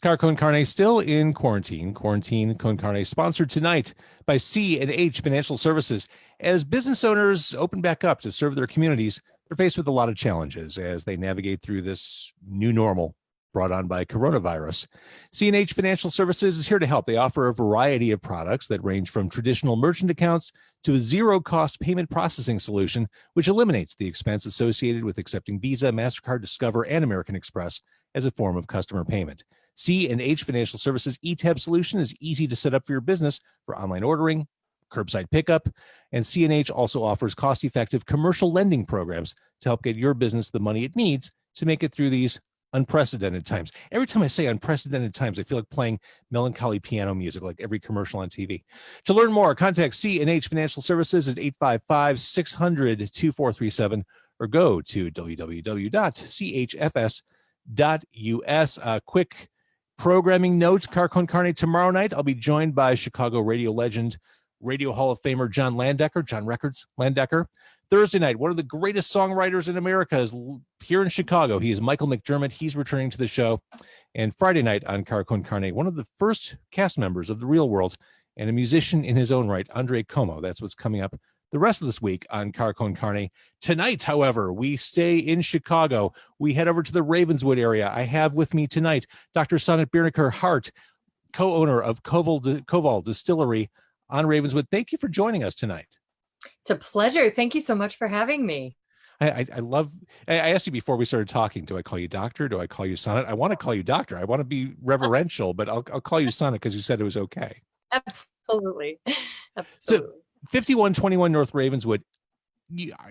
Con Carne still in quarantine. Quarantine Con Carne sponsored tonight by C&H Financial Services. As business owners open back up to serve their communities, they're faced with a lot of challenges as they navigate through this new normal brought on by coronavirus. C&H Financial Services is here to help. They offer a variety of products that range from traditional merchant accounts to a zero-cost payment processing solution, which eliminates the expense associated with accepting Visa, MasterCard, Discover, and American Express as a form of customer payment. C&H Financial Services eTab solution is easy to set up for your business for online ordering, curbside pickup, and C&H also offers cost-effective commercial lending programs to help get your business the money it needs to make it through these unprecedented times. Every time I say unprecedented times, I feel like playing melancholy piano music, like every commercial on TV. To learn more, contact C&H Financial Services at 855-600-2437 or go to www.chfs.us. Quick programming note, Con Carne tomorrow night, I'll be joined by Chicago radio legend, Radio Hall of Famer John Landecker. Thursday night, one of the greatest songwriters in America is here in Chicago. He is Michael McDermott. He's returning to the show. And Friday night on Con Carne, one of the first cast members of The Real World and a musician in his own right, Andre Como. That's what's coming up the rest of this week on Con Carne. Tonight, however, we stay in Chicago. We head over to the Ravenswood area. I have with me tonight Dr. Sonat Birnecker Hart, co-owner of KOVAL Distillery on Ravenswood. Thank you for joining us tonight. It's a pleasure. Thank you so much for having me. I asked you before we started talking, do I call you doctor? Do I call you Sonat? I want to call you doctor. I want to be reverential, but I'll call you Sonat because you said it was okay. Absolutely. So 5121 North Ravenswood,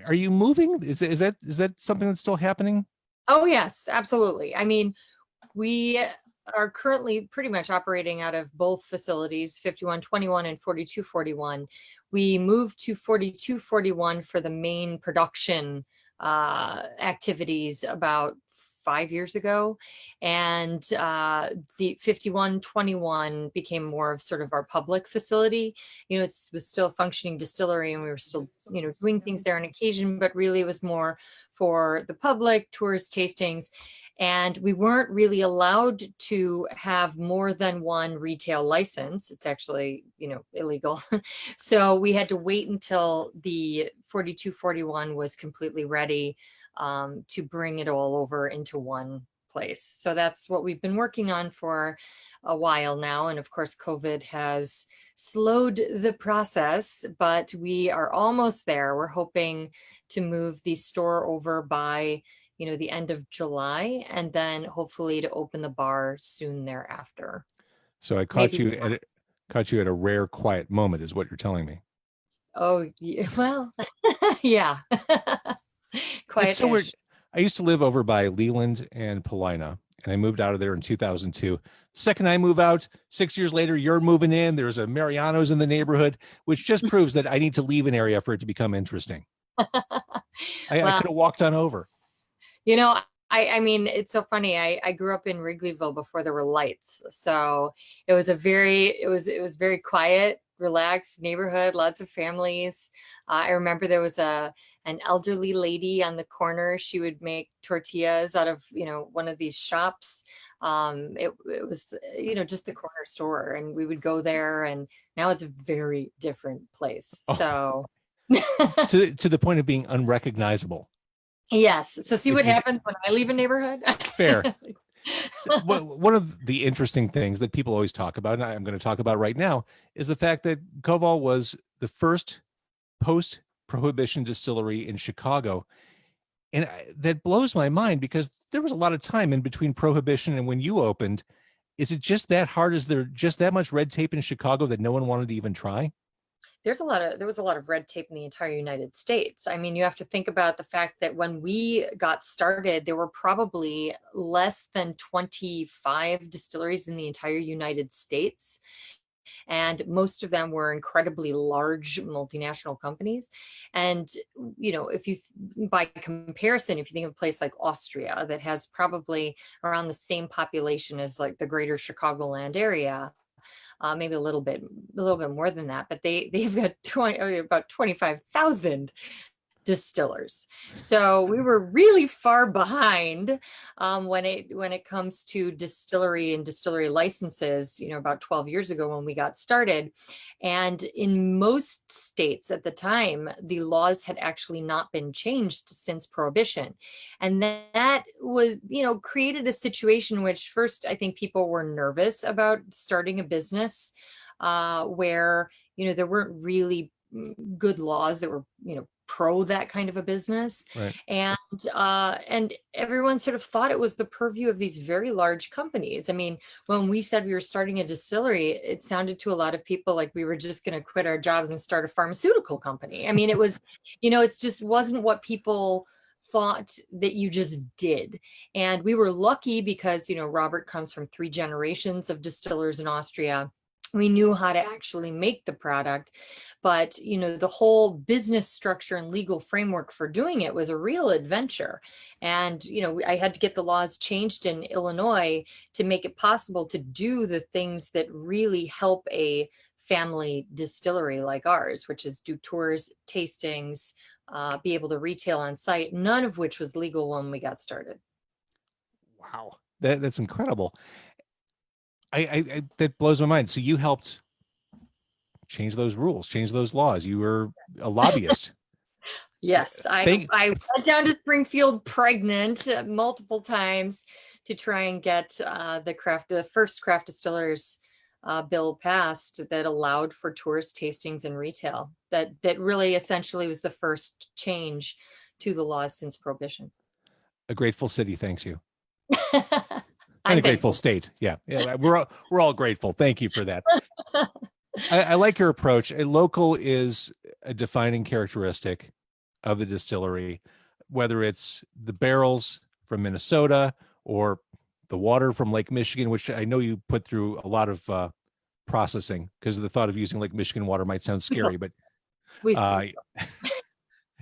are you moving? Is that something that's still happening? Oh, yes, absolutely. I mean, we are currently pretty much operating out of both facilities, 5121 and 4241. We moved to 4241 for the main production activities about 5 years ago, and the 5121 became more of sort of our public facility. You know, it was still a functioning distillery, and we were still, you know, doing things there on occasion, but really it was more for the public, tourist tastings, and we weren't really allowed to have more than one retail license. It's actually, you know, illegal. So we had to wait until the 4241 was completely ready to bring it all over into one place. So that's what we've been working on for a while now. And of course, COVID has slowed the process, but we are almost there. We're hoping to move the store over by, you know, the end of July, and then hopefully to open the bar soon thereafter. So I caught you at a rare quiet moment is what you're telling me. Oh, yeah, well, yeah. It's so weird. I used to live over by Leland and Paulina, and I moved out of there in 2002. The second I move out, 6 years later, you're moving in. There's a Mariano's in the neighborhood, which just proves that I need to leave an area for it to become interesting. I could have walked on over. You know, I mean, it's so funny. I grew up in Wrigleyville before there were lights. So it was very quiet, relaxed neighborhood, lots of families. I remember there was an elderly lady on the corner. She would make tortillas out of, you know, one of these shops. It was, you know, just the corner store, and we would go there, and now it's a very different place. So to the point of being unrecognizable. Yes. So see what happens when I leave a neighborhood? Fair. So, one of the interesting things that people always talk about, and I'm going to talk about right now, is the fact that KOVAL was the first post-prohibition distillery in Chicago. And that blows my mind because there was a lot of time in between prohibition and when you opened. Is it just that hard? Is there just that much red tape in Chicago that no one wanted to even try? There was a lot of red tape in the entire United States. I mean, you have to think about the fact that when we got started, there were probably less than 25 distilleries in the entire United States. And most of them were incredibly large multinational companies. And, you know, by comparison, if you think of a place like Austria that has probably around the same population as like the greater Chicagoland area, maybe a little bit more than that, but they've got about 25,000 distillers. So we were really far behind when it comes to distillery and distillery licenses, about 12 years ago when we got started. And in most states at the time, the laws had actually not been changed since Prohibition. And that was, created a situation which first, I think people were nervous about starting a business where, there weren't really good laws that were, pro that kind of a business. Right. And everyone sort of thought it was the purview of these very large companies. I mean, when we said we were starting a distillery, it sounded to a lot of people like we were just going to quit our jobs and start a pharmaceutical company. I mean, it was, it just wasn't what people thought that you just did. And we were lucky because, Robert comes from 3 generations of distillers in Austria. We knew how to actually make the product, but the whole business structure and legal framework for doing it was a real adventure. And I had to get the laws changed in Illinois to make it possible to do the things that really help a family distillery like ours, which is do tours, tastings, be able to retail on site, none of which was legal when we got started. Wow, that's incredible. I that blows my mind. So you helped change those rules, change those laws. You were a lobbyist. Yes, I went down to Springfield pregnant multiple times to try and get the first craft distillers bill passed that allowed for tours, tastings, and retail. That really essentially was the first change to the laws since Prohibition. A grateful city thanks you. I'm a grateful state. Yeah. We're all grateful. Thank you for that. I like your approach. A local is a defining characteristic of the distillery, whether it's the barrels from Minnesota or the water from Lake Michigan, which I know you put through a lot of processing because the thought of using Lake Michigan water might sound scary, but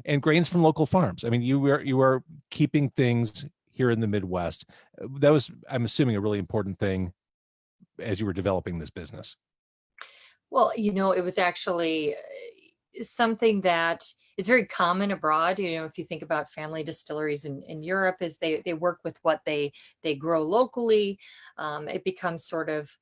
and grains from local farms. I mean, you are keeping things here in the Midwest. That was, I'm assuming, a really important thing as you were developing this business. Well, it was actually something that is very common abroad. If you think about family distilleries in Europe, is they work with what they grow locally. It becomes sort of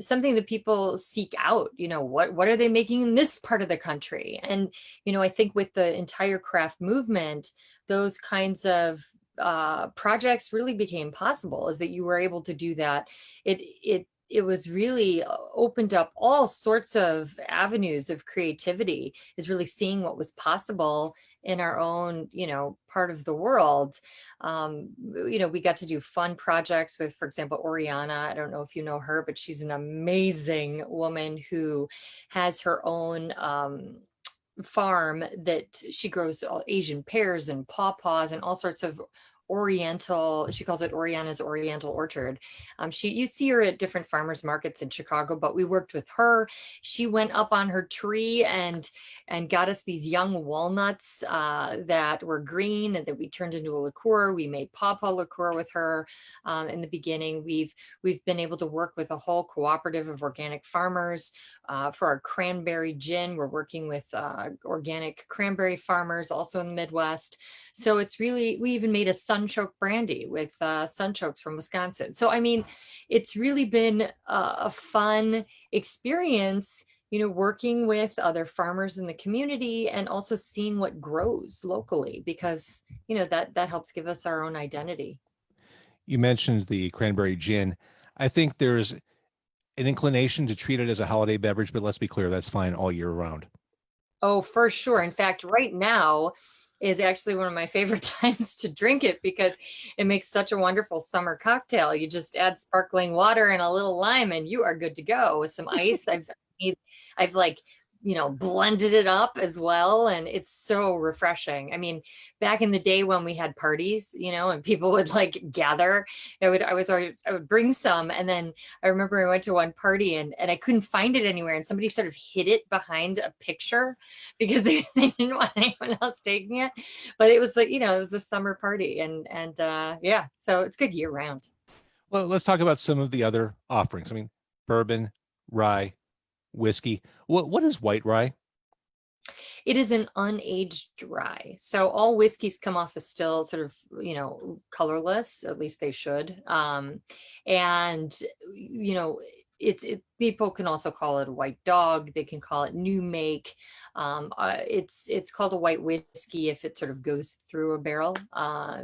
something that people seek out. What are they making in this part of the country? And I think with the entire craft movement, those kinds of projects really became possible, is that you were able to do that. It was really opened up all sorts of avenues of creativity, is really seeing what was possible in our own, part of the world. We got to do fun projects with, for example, Oriana. I don't know if you know her, but she's an amazing woman who has her own farm that she grows all Asian pears and pawpaws and all sorts of Oriental, she calls it Oriana's Oriental Orchard. You see her at different farmers markets in Chicago, but we worked with her. She went up on her tree and got us these young walnuts that were green and that we turned into a liqueur. We made pawpaw liqueur with her. In the beginning, we've been able to work with a whole cooperative of organic farmers. For our cranberry gin, we're working with organic cranberry farmers also in the Midwest. So it's really, we even made a sunchoke brandy with sunchokes from Wisconsin. So, I mean, it's really been a fun experience, working with other farmers in the community and also seeing what grows locally, because, that helps give us our own identity. You mentioned the cranberry gin. I think there's an inclination to treat it as a holiday beverage, but let's be clear, that's fine all year round. Oh, for sure. In fact, right now is actually one of my favorite times to drink it because it makes such a wonderful summer cocktail. You just add sparkling water and a little lime and you are good to go with some ice. I've blended it up as well. And it's so refreshing. I mean, back in the day when we had parties, and people would gather, I would bring some. And then I remember I went to one party and I couldn't find it anywhere. And somebody sort of hid it behind a picture because they didn't want anyone else taking it. But it was it was a summer party and yeah, so it's good year round. Well, let's talk about some of the other offerings. I mean, bourbon, rye, whiskey. What is white rye? It is an unaged rye. So all whiskeys come off as still sort of, colorless, at least they should. And, you know, people can also call it a white dog. They can call it new make. It's called a white whiskey if it sort of goes through a barrel.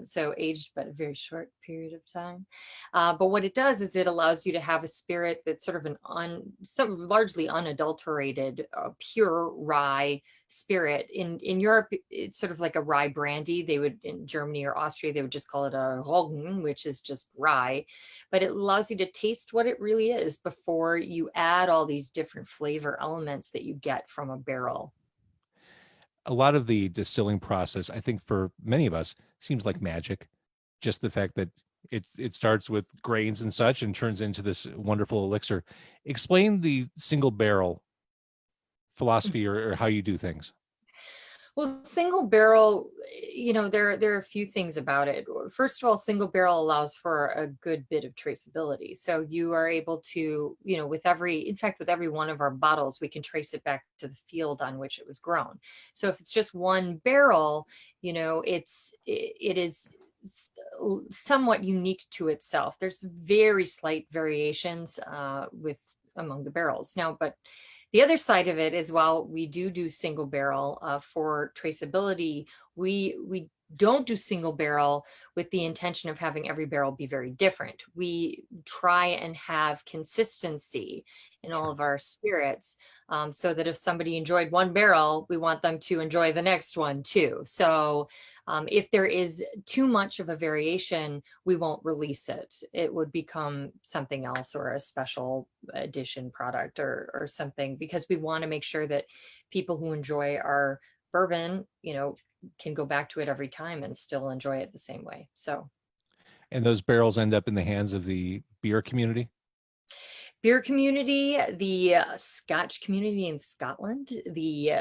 So aged, but a very short period of time. But what it does is it allows you to have a spirit that's sort of some largely unadulterated, pure rye spirit. In Europe, it's sort of like a rye brandy. They would, in Germany or Austria, they would just call it a Roggen, which is just rye. But it allows you to taste what it really is before you add all these different flavor elements that you get from a barrel. A lot of the distilling process, I think for many of us, seems like magic. Just the fact that it starts with grains and such and turns into this wonderful elixir. Explain the single barrel philosophy or how you do things. Well, single barrel, there are a few things about it. First of all, single barrel allows for a good bit of traceability. So you are able to, with in fact, with every one of our bottles, we can trace it back to the field on which it was grown. So if it's just one barrel, it is somewhat unique to itself. There's very slight variations among the barrels now, but the other side of it is, while we do single barrel for traceability, we don't do single barrel with the intention of having every barrel be very different. We try and have consistency in all of our spirits, so that if somebody enjoyed one barrel, we want them to enjoy the next one too. So if there is too much of a variation, we won't release it. It would become something else, or a special edition product or something, because we want to make sure that people who enjoy our bourbon, can go back to it every time and still enjoy it the same way. So, And those barrels end up in the hands of the beer community. beer community, the Scotch community in Scotland, the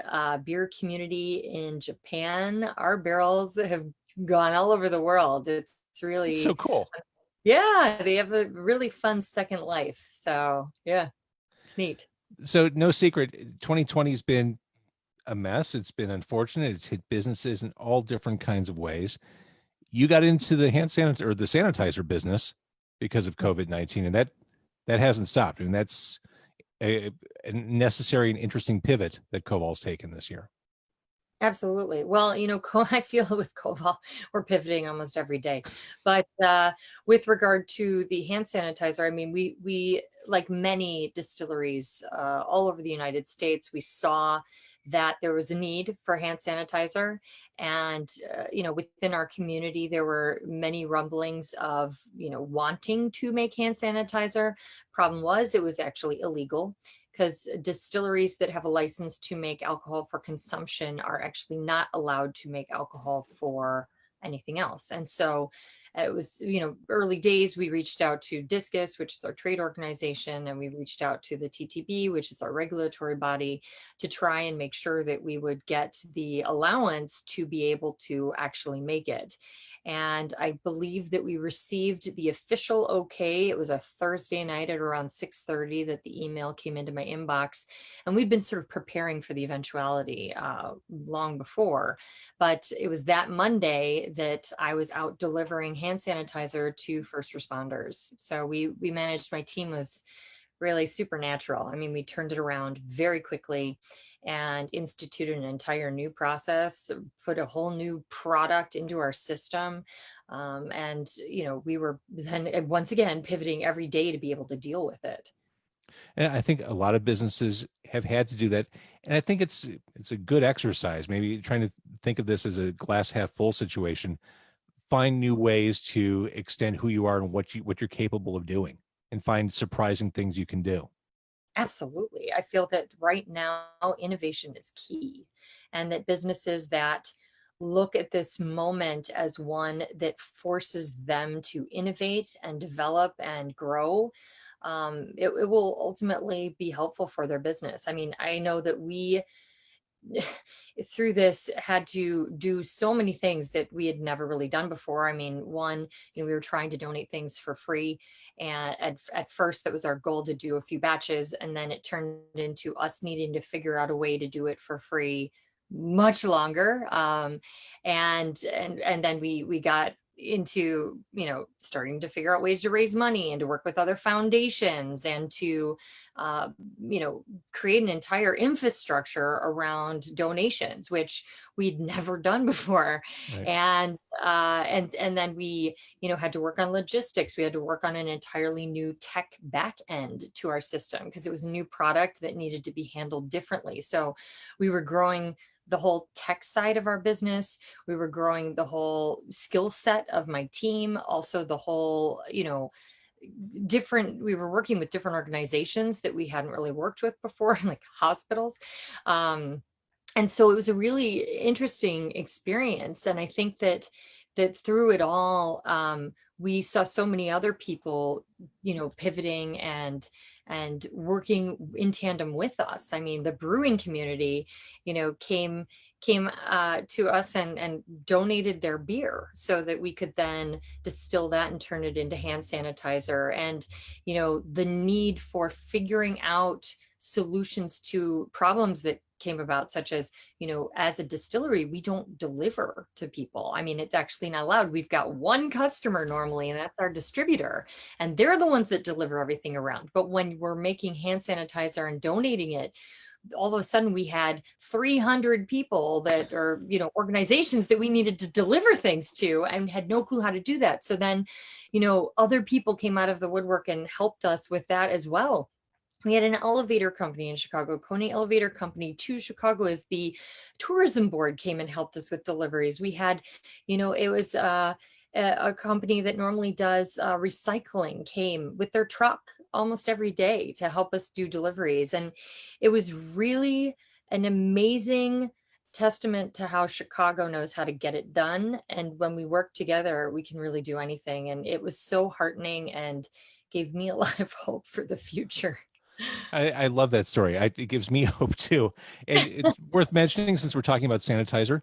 beer community in Japan. Our barrels have gone all over the world. It's It's so really, cool. yeah, they have a really fun second life. So yeah, it's neat. So no secret, 2020 has been a mess. It's been unfortunate. It's hit businesses in all different kinds of ways. You got into the hand sanitizer or the sanitizer business because of COVID-19, and that hasn't stopped. I mean, that's a necessary and interesting pivot that KOVAL's taken this year. Absolutely. Well, I feel with KOVAL, we're pivoting almost every day. But with regard to the hand sanitizer, I mean, we like many distilleries all over the United States, we saw that there was a need for hand sanitizer. And, within our community, there were many rumblings of, wanting to make hand sanitizer. Problem was, it was actually illegal, because distilleries that have a license to make alcohol for consumption are actually not allowed to make alcohol for anything else. And so it was, early days, we reached out to Discus, which is our trade organization, and we reached out to the TTB, which is our regulatory body, to try and make sure that we would get the allowance to be able to actually make it. And I believe that we received the official okay. It was a Thursday night at around 6:30 that the email came into my inbox. And we'd been sort of preparing for the eventuality long before. But it was that Monday that I was out delivering hand sanitizer to first responders. So we managed, my team was really supernatural. I mean, we turned it around very quickly and instituted an entire new process, put a whole new product into our system. And, we were then once again pivoting every day to be able to deal with it. And I think a lot of businesses have had to do that. And I think it's a good exercise, maybe trying to think of this as a glass half full situation. Find new ways to extend who you are and what you're capable of doing, and find surprising things you can do. Absolutely. I feel that right now innovation is key, and that businesses that look at this moment as one that forces them to innovate and develop and grow, it will ultimately be helpful for their business. I mean, I know that we through this had to do so many things that we had never really done before. I mean, one, we were trying to donate things for free. And at first that was our goal, to do a few batches. And then it turned into us needing to figure out a way to do it for free much longer. And then we got into, starting to figure out ways to raise money and to work with other foundations and to, create an entire infrastructure around donations, which we'd never done before. Right. And then we, had to work on logistics. We had to work on an entirely new tech back end to our system because it was a new product that needed to be handled differently. So we were growing the whole tech side of our business. We were growing the whole skill set of my team, also the whole, we were working with different organizations that we hadn't really worked with before, like hospitals. And so it was a really interesting experience. And I think that through it all, we saw so many other people, pivoting and working in tandem with us. I mean, the brewing community, came to us and donated their beer so that we could then distill that and turn it into hand sanitizer. And, the need for figuring out solutions to problems that came about, such as, as a distillery, we don't deliver to people. I mean, it's actually not allowed. We've got one customer normally, and that's our distributor, and they're the ones that deliver everything around. But when we're making hand sanitizer and donating it, all of a sudden we had 300 people that are, organizations that we needed to deliver things to and had no clue how to do that. So then, other people came out of the woodwork and helped us with that as well. We had an elevator company in Chicago, Carne Elevator Company to Chicago, as the tourism board came and helped us with deliveries. We had, it was a company that normally does recycling came with their truck almost every day to help us do deliveries. And it was really an amazing testament to how Chicago knows how to get it done. And when we work together, we can really do anything. And it was so heartening and gave me a lot of hope for the future. I love that story. It gives me hope too. And it's worth mentioning, since we're talking about sanitizer,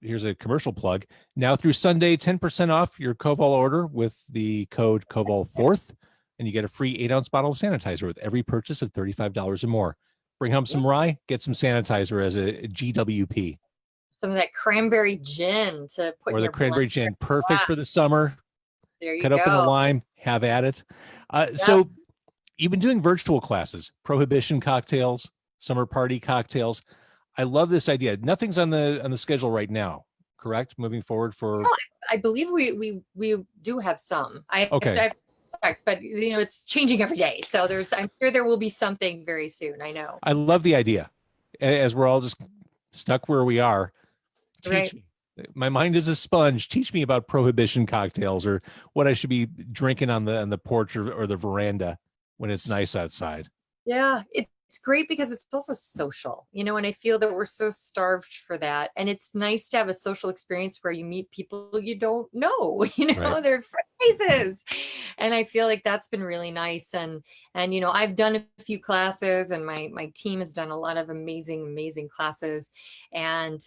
here's a commercial plug. Now through Sunday, 10% off your KOVAL order with the code KOVAL4th, and you get a free 8-ounce bottle of sanitizer with every purchase of $35 or more. Bring home some rye, get some sanitizer as a GWP. Some of that cranberry gin to put in or the your cranberry blender. gin, perfect for the summer. There you Cut go. open a lime, have at it. So you've been doing virtual classes, prohibition cocktails, summer party cocktails. I love this idea. Nothing's on the schedule right now, correct? Moving forward for. I believe we do have some. Okay. But it's changing every day. So I'm sure there will be something very soon. I know. I love the idea. As we're all just stuck where we are, teach me. My mind is a sponge. Teach me about prohibition cocktails, or what I should be drinking on the porch or the veranda when it's nice outside. Yeah, it's great because it's also social, and I feel that we're so starved for that. And it's nice to have a social experience where you meet people you don't know, Right. their faces. And I feel like that's been really nice. And I've done a few classes, and my team has done a lot of amazing classes. And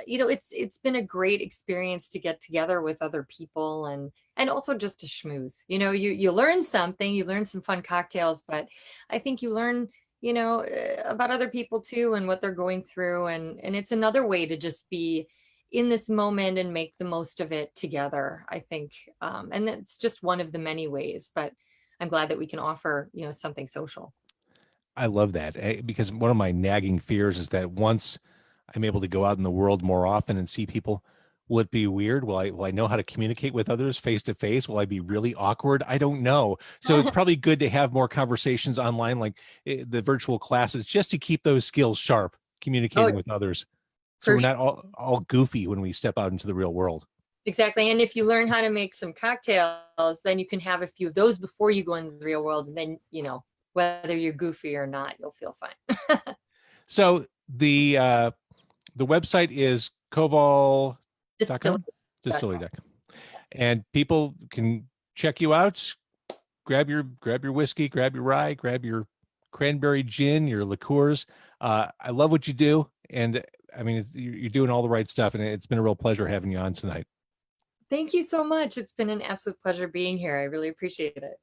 it's been a great experience to get together with other people and also just to schmooze. You learn something, you learn some fun cocktails, but I think you learn about other people too and what they're going through. And it's another way to just be in this moment and make the most of it together, I think. And that's just one of the many ways, but I'm glad that we can offer, something social. I love that, because one of my nagging fears is that once I'm able to go out in the world more often and see people, will it be weird? Will I know how to communicate with others face to face? Will I be really awkward? I don't know. So it's probably good to have more conversations online, like the virtual classes, just to keep those skills sharp, communicating with others. So we're not all goofy when we step out into the real world. Exactly. And if you learn how to make some cocktails, then you can have a few of those before you go into the real world. And then, whether you're goofy or not, you'll feel fine. So the website is KOVAL Distillery.com. And people can check you out, grab your whiskey, grab your rye, grab your cranberry gin, your liqueurs. I love what you do. And I mean, you're doing all the right stuff. And it's been a real pleasure having you on tonight. Thank you so much. It's been an absolute pleasure being here. I really appreciate it.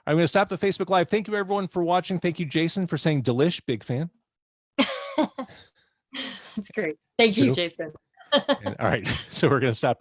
I'm going to stop the Facebook Live. Thank you, everyone, for watching. Thank you, Jason, for saying delish. Big fan. That's great. Thank It's you, true. Jason. And, all right. So we're going to stop